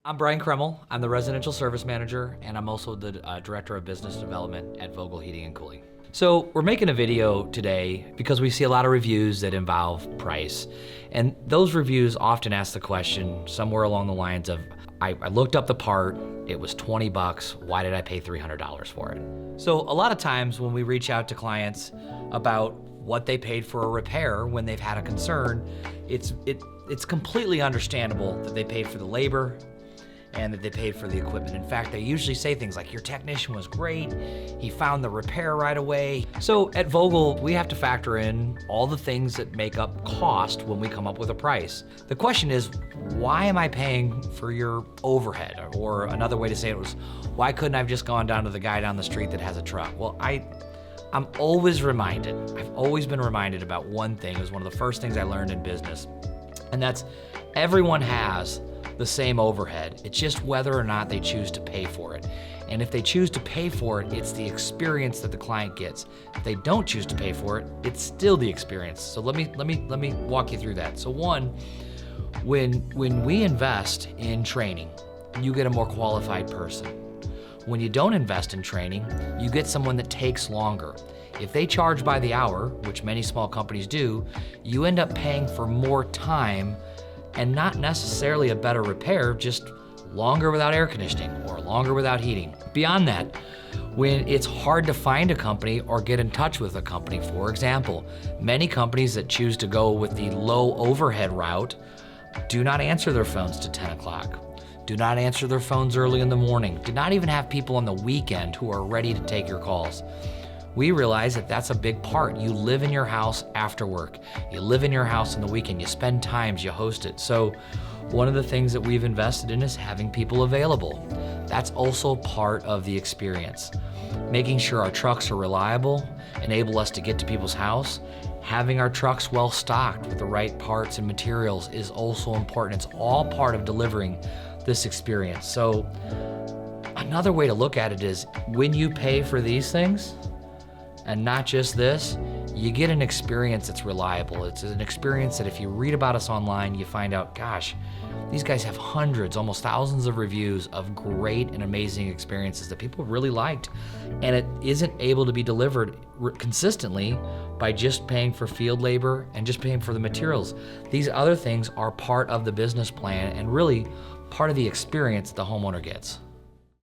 I'm Brian Kreml. I'm the residential service manager, and I'm also the director of business development at Vogel Heating and Cooling. So we're making a video today because we see a lot of reviews that involve price. And those reviews often ask the question somewhere along the lines of, I looked up the part, it was 20 bucks, why did I pay $300 for it? So a lot of times when we reach out to clients about what they paid for a repair when they've had a concern, it's completely understandable that they paid for the labor and that they paid for the equipment. In fact, they usually say things like, your technician was great, he found the repair right away. So at Vogel, we have to factor in all the things that make up cost when we come up with a price. The question is, why am I paying for your overhead? Or another way to say it was, why couldn't I have just gone down to the guy down the street that has a truck? Well, I'm always reminded, I've always been reminded about one thing. It was one of the first things I learned in business, and that's everyone has the same overhead. It's just whether or not they choose to pay for it. And if they choose to pay for it, it's the experience that the client gets. If they don't choose to pay for it, it's still the experience. So let me walk you through that. So one, when we invest in training, you get a more qualified person. When you don't invest in training, you get someone that takes longer. If they charge by the hour, which many small companies do, you end up paying for more time and not necessarily a better repair, just longer without air conditioning or longer without heating. Beyond that, when it's hard to find a company or get in touch with a company, for example, many companies that choose to go with the low overhead route do not answer their phones to 10 o'clock. Do not answer their phones early in the morning. Do not even have people on the weekend who are ready to take your calls. We realize that that's a big part. You live in your house after work. You live in your house on the weekend. You spend times, you host it. So one of the things that we've invested in is having people available. That's also part of the experience. Making sure our trucks are reliable, enable us to get to people's house. Having our trucks well stocked with the right parts and materials is also important. It's all part of delivering this experience. So another way to look at it is when you pay for these things, and not just this, you get an experience that's reliable. It's an experience that if you read about us online, you find out, gosh, these guys have hundreds, almost thousands of reviews of great and amazing experiences that people really liked. And it isn't able to be delivered consistently by just paying for field labor and just paying for the materials. These other things are part of the business plan and really part of the experience the homeowner gets.